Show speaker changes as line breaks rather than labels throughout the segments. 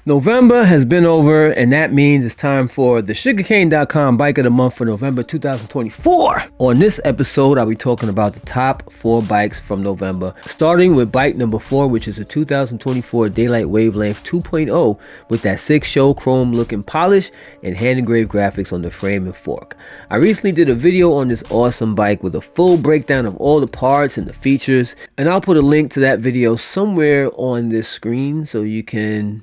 November has been over, and that means it's time for the sugarcane.com Bike of the Month for November 2024. On this episode, I'll be talking about the top 4 bikes from November, starting with bike number 4, which is a 2024 Daylight Wavelength 2.0 with that 6-show chrome looking polish and hand engraved graphics on the frame and fork. I recently did a video on this awesome bike with a full breakdown of all the parts and the features, and I'll put a link to that video somewhere on this screen so you can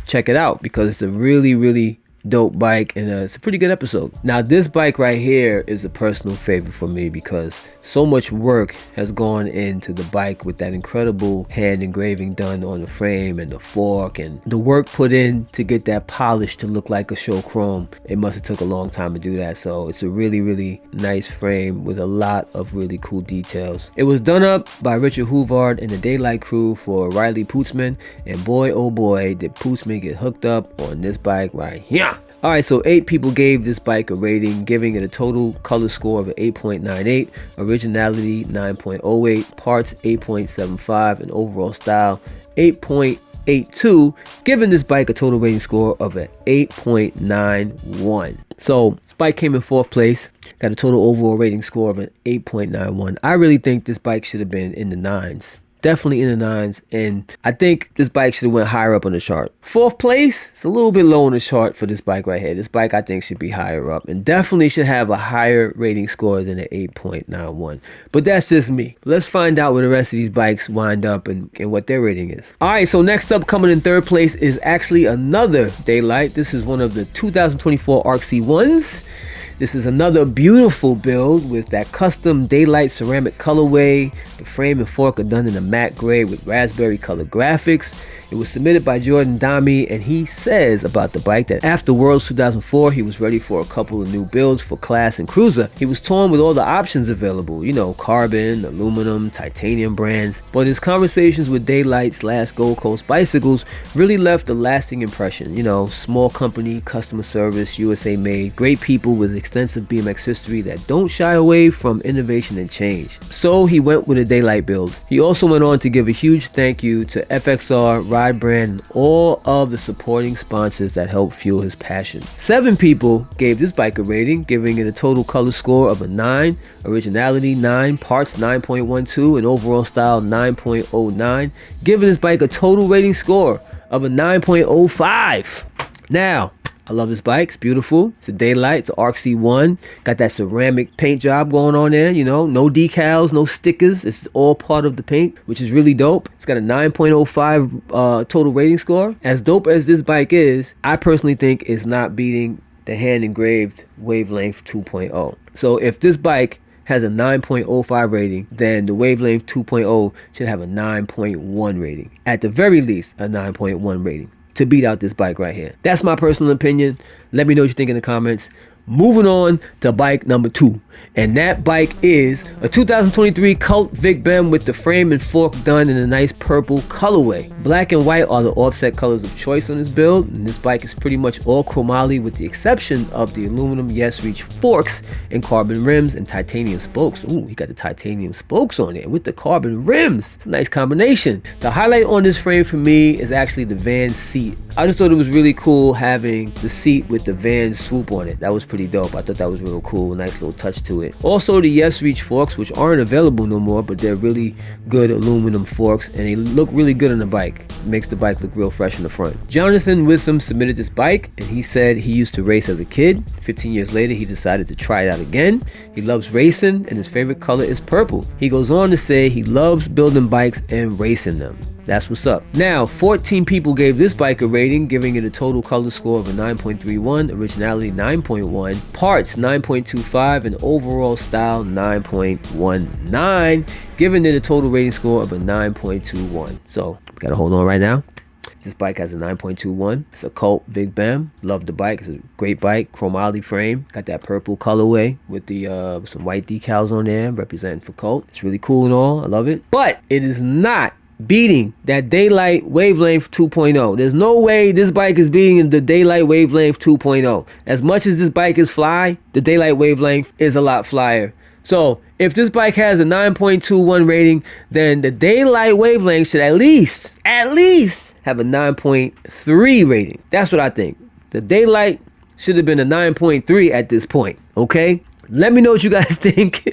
check it out, because it's a really dope bike, and it's a pretty good episode. Now, this bike right here is a personal favorite for me because so much work has gone into the bike with that incredible hand engraving done on the frame and the fork, and the work put in to get that polish to look like a show chrome. It must have took a long time to do that. So it's a really nice frame with a lot of really cool details. It was done up by Richard Hoovard and the Daylight crew for Riley Pootsman, and boy oh boy did Pootsman get hooked up on this bike right here. Alright, so 8 people gave this bike a rating, giving it a total color score of an 8.98, originality 9.08, parts 8.75, and overall style 8.82, giving this bike a total rating score of an 8.91. So this bike came in 4th place, got a total overall rating score of an 8.91. I really think this bike should have been in the 9s. Definitely in the 9s, and I think this bike should have went higher up on the chart. 4th place, it's a little bit low on the chart for this bike right here. This bike I think should be higher up, and definitely should have a higher rating score than an 8.91. But that's just me. Let's find out where the rest of these bikes wind up and what their rating is. Alright, so next up, coming in 3rd place, is actually another Daylight. This is one of the 2024 ARC C1s. This is another beautiful build with that custom Daylight ceramic colorway. The frame and fork are done in a matte gray with raspberry colored graphics. It was submitted by Jordan Dami, and he says about the bike that after Worlds 2004, he was ready for a couple of new builds for Class and Cruiser. He was torn with all the options available, you know, carbon, aluminum, titanium brands, but his conversations with Daylight/Gold Coast Bicycles really left a lasting impression. You know, small company, customer service, USA made, great people with extensive BMX history that don't shy away from innovation and change. So he went with a Daylight build. He also went on to give a huge thank you to FXR, Ride Brand, and all of the supporting sponsors that helped fuel his passion. 7 people gave this bike a rating, giving it a total color score of a 9, originality 9, parts 9.12, and overall style 9.09, giving this bike a total rating score of a 9.05. Now, I love this bike. It's beautiful. It's a Daylight. It's an ARC C1. Got that ceramic paint job going on there, you know. No decals, no stickers. It's all part of the paint, which is really dope. It's got a 9.05 total rating score. As dope as this bike is, I personally think it's not beating the hand engraved Wavelength 2.0. So if this bike has a 9.05 rating, then the Wavelength 2.0 should have a 9.1 rating. At the very least, a 9.1 rating to beat out this bike right here. That's my personal opinion. Let me know what you think in the comments. Moving on to bike number 2, and that bike is a 2023 Cult Vic Bem with the frame and fork done in a nice purple colorway. Black and white are the offset colors of choice on this build, and this bike is pretty much all chromoly with the exception of the aluminum Yes Reach forks and carbon rims and titanium spokes. Ooh, he got the titanium spokes on it with the carbon rims. It's a nice combination. The highlight on this frame for me is actually the van seat. I just thought it was really cool having the seat with the van swoop on it. That was pretty dope. I thought that was real cool. Nice little touch to it. Also, the Yes Reach forks, which aren't available no more, but they're really good aluminum forks, and they look really good on the bike. It makes the bike look real fresh in the front. Jonathan Witham submitted this bike, and he said he used to race as a kid. 15 years later, he decided to try it out again. He loves racing, and his favorite color is purple. He goes on to say he loves building bikes and racing them. That's what's up. Now, 14 people gave this bike a rating, giving it a total color score of a 9.31, originality 9.1, parts 9.25, and overall style 9.19, giving it a total rating score of a 9.21. So, gotta hold on right now. This bike has a 9.21. It's a Cult Vic Bem. Love the bike. It's a great bike. Chromoly frame. Got that purple colorway with the some white decals on there representing for Cult. It's really cool and all. I love it. But it is not beating that Daylight Wavelength 2.0. There's no way this bike is beating the Daylight Wavelength 2.0. As much as this bike is fly, the Daylight Wavelength is a lot flyer. So if this bike has a 9.21 rating, then the daylight wavelength should at least have a 9.3 rating. That's what I think. The daylight should have been a 9.3 at this point. Okay? Let me know what you guys think.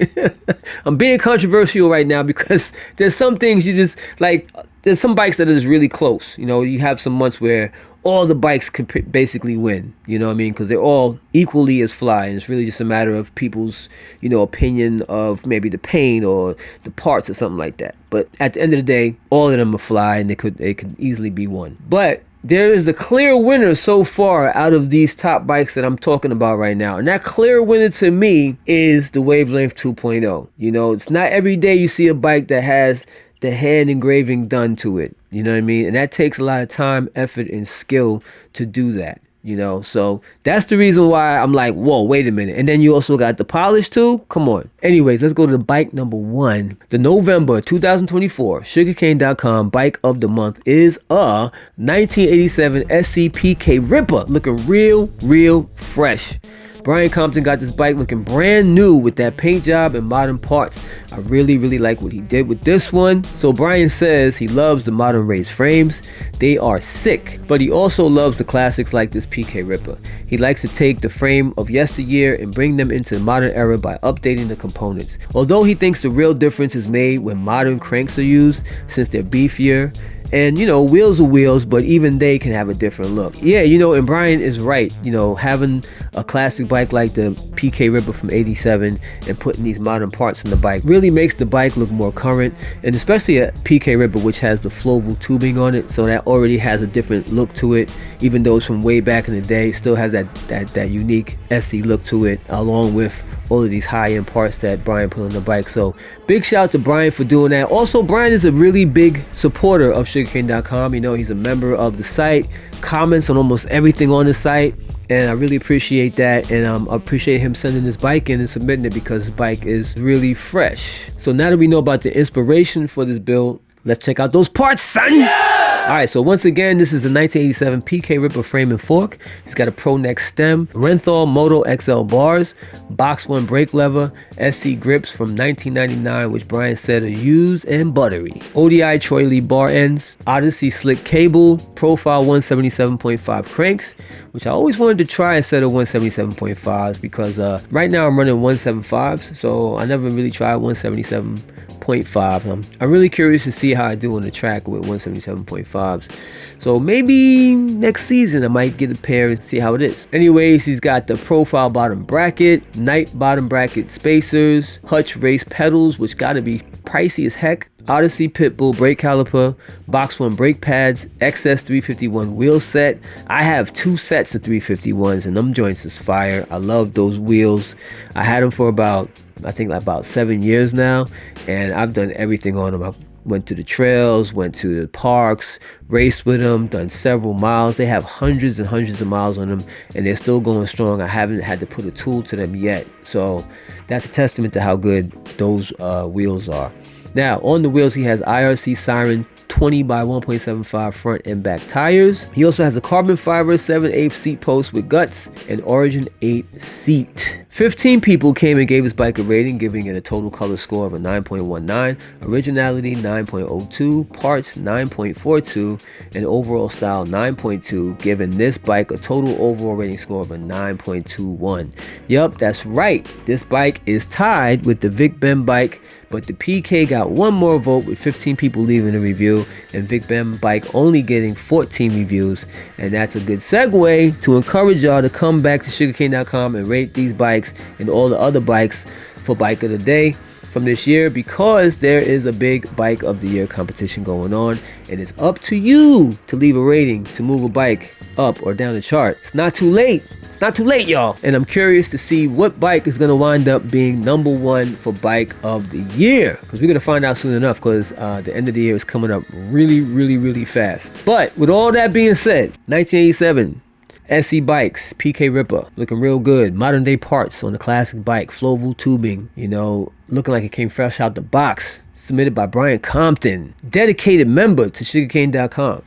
I'm being controversial right now because there's some things you just like. There's some bikes that are just really close. You know, you have some months where all the bikes could basically win. You know what I mean? Because they're all equally as fly, and it's really just a matter of people's, you know, opinion of maybe the paint or the parts or something like that. But at the end of the day, all of them are fly, and they could easily be won. But there is a clear winner so far out of these top bikes that I'm talking about right now. And that clear winner to me is the Wavelength 2.0. You know, it's not every day you see a bike that has the hand engraving done to it. You know what I mean? And that takes a lot of time, effort, and skill to do that. You know, so that's the reason why I'm like, whoa, wait a minute. And then you also got the polish too. Come on. Anyways, let's go to the bike number 1. The November 2024 sugarcane.com bike of the month is a 1987 SCPK Ripper, looking real fresh. Brian Compton got this bike looking brand new with that paint job and modern parts. I really like what he did with this one. So Brian says he loves the modern raised frames. They are sick, but he also loves the classics like this PK Ripper. He likes to take the frame of yesteryear and bring them into the modern era by updating the components. Although he thinks the real difference is made when modern cranks are used, since they're beefier. And, you know, wheels are wheels, but even they can have a different look. Yeah, you know, and Brian is right. You know, having a classic bike like the PK Ripper from 87 and putting these modern parts in the bike really makes the bike look more current. And especially a PK Ripper, which has the Floval tubing on it. So that already has a different look to it. Even though it's from way back in the day, it still has that unique SC look to it, along with all of these high-end parts that Brian put on the bike. So big shout out to Brian for doing that. Also, Brian is a really big supporter of sugarcane.com. You know, he's a member of the site, comments on almost everything on the site, and I really appreciate that. And I appreciate him sending this bike in and submitting it because his bike is really fresh. So now that we know about the inspiration for this build, let's check out those parts, son. Yeah! All right, so once again, this is a 1987 PK Ripper frame and fork. He's got a Pro Neck stem, Renthal Moto XL bars, Box 1 brake lever, SC grips from 1999, which Brian said are used and buttery. ODI Troy Lee bar ends, Odyssey slick cable, Profile 177.5 cranks, which I always wanted to try a set of 177.5s because right now I'm running 175s, so I never really tried 177.5. I'm really curious to see how I do on the track with 177.5s. So maybe next season I might get a pair and see how it is. Anyways, he's got the Profile bottom bracket, Night bottom bracket spacers, Hutch race pedals, which gotta be pricey as heck, Odyssey Pitbull brake caliper, Box 1 brake pads, XS 351 wheel set. I have 2 sets of 351s and them joints is fire. I love those wheels. I had them for about 7 years now, and I've done everything on them. I went to the trails, went to the parks, raced with them, done several miles. They have hundreds and hundreds of miles on them, and they're still going strong. I haven't had to put a tool to them yet, so that's a testament to how good those wheels are. Now, on the wheels, he has IRC Siren 20 by 1.75 front and back tires. He also has a carbon fiber 7/8 seat post with guts and Origin 8 seat. 15 people came and gave his bike a rating, giving it a total color score of a 9.19, originality 9.02, parts 9.42, and overall style 9.2, giving this bike a total overall rating score of a 9.21. Yup, that's right. This bike is tied with the Vic Ben bike, but the PK got one more vote with 15 people leaving a review, and Vic Ben bike only getting 14 reviews. And that's a good segue to encourage y'all to come back to sugarcane.com and rate these bikes and all the other bikes for Bike of the Day from this year, because there is a big Bike of the Year competition going on, and it's up to you to leave a rating to move a bike up or down the chart. It's not too late. It's not too late, y'all. And I'm curious to see what bike is going to wind up being number 1 for Bike of the Year, because we're going to find out soon enough, because the end of the year is coming up really fast. But with all that being said, 1987 SC Bikes, PK Ripper, looking real good. Modern day parts on the classic bike, Floval tubing, you know, looking like it came fresh out the box. Submitted by Brian Compton, dedicated member to sugarcane.com,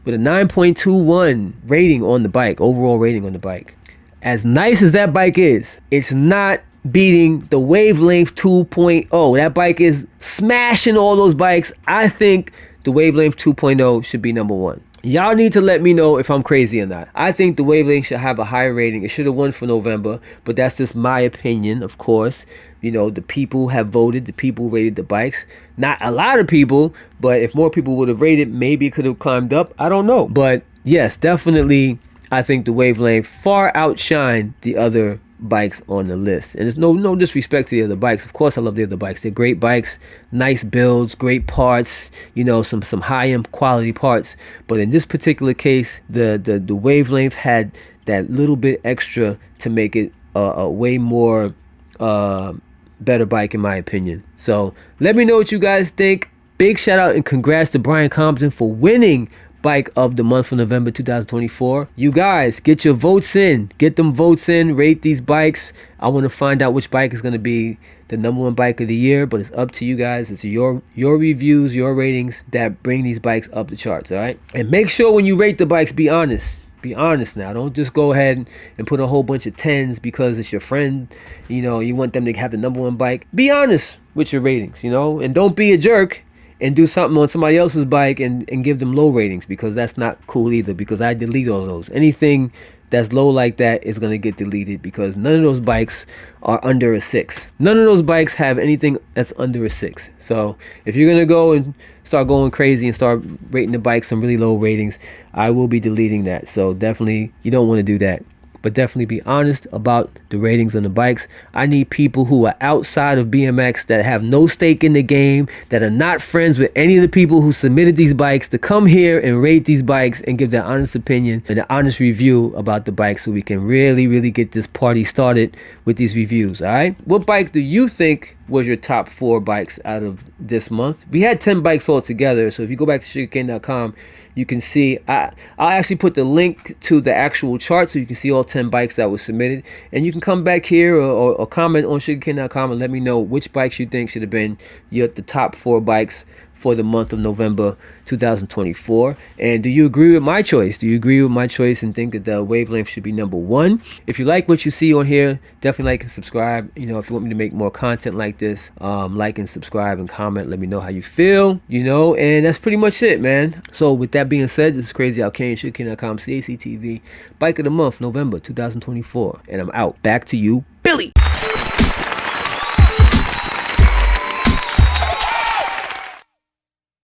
with a 9.21 rating on the bike, overall rating on the bike. As nice as that bike is, it's not beating the Wavelength 2.0. That bike is smashing all those bikes. I think the Wavelength 2.0 should be number one. Y'all need to let me know if I'm crazy or not. I think the Wavelength should have a higher rating. It should have won for November, but that's just my opinion, of course. You know, the people have voted. The people rated the bikes. Not a lot of people, but if more people would have rated, maybe it could have climbed up. I don't know. But yes, definitely, I think the Wavelength far outshined the other bikes on the list. And there's no disrespect to the other bikes. Of course I love the other bikes. They're great bikes, nice builds, great parts, you know, some high-end quality parts. But in this particular case, the Wavelength had that little bit extra to make it a way more better bike in my opinion. So let me know what you guys think. Big shout out and congrats to Brian Compton for winning Bike of the Month for November 2024. You guys, get your votes in. Get them votes in. Rate these bikes. I want to find out which bike is going to be the number one bike of the year, but it's up to you guys. It's your reviews, your ratings that bring these bikes up the charts, all right? And make sure when you rate the bikes, be honest. Be honest now. Don't just go ahead and put a whole bunch of 10s because it's your friend. You know, you want them to have the number one bike. Be honest with your ratings, you know, and don't be a jerk and do something on somebody else's bike and give them low ratings, because that's not cool either, because I delete all those. Anything that's low like that is going to get deleted, because none of those bikes are under a 6. None of those bikes have anything that's under a 6. So if you're going to go and start going crazy and start rating the bikes some really low ratings, I will be deleting that. So definitely you don't want to do that. But definitely be honest about the ratings on the bikes. I need people who are outside of BMX, that have no stake in the game, that are not friends with any of the people who submitted these bikes, to come here and rate these bikes and give their honest opinion and an honest review about the bike, so we can really get this party started with these reviews. All right, what bike do you think was your top 4 bikes out of this month? We had 10 bikes all together, so if you go back to sugarcane.com, you can see, I'll actually put the link to the actual chart so you can see all 10 bikes that were submitted. And you can come back here or comment on sugarcane.com and let me know which bikes you think should have been the top 4 bikes for the month of November 2024. And do you agree with my choice? Do you agree with my choice and think that the Wavelength should be number 1? If you like what you see on here, definitely like and subscribe. You know, if you want me to make more content like this, like and subscribe and comment. Let me know how you feel, you know, and that's pretty much it, man. So with that being said, this is Crazy Al Kane, sugarcane.com, CACTV, Bike of the Month, November 2024. And I'm out. Back to you, Billy.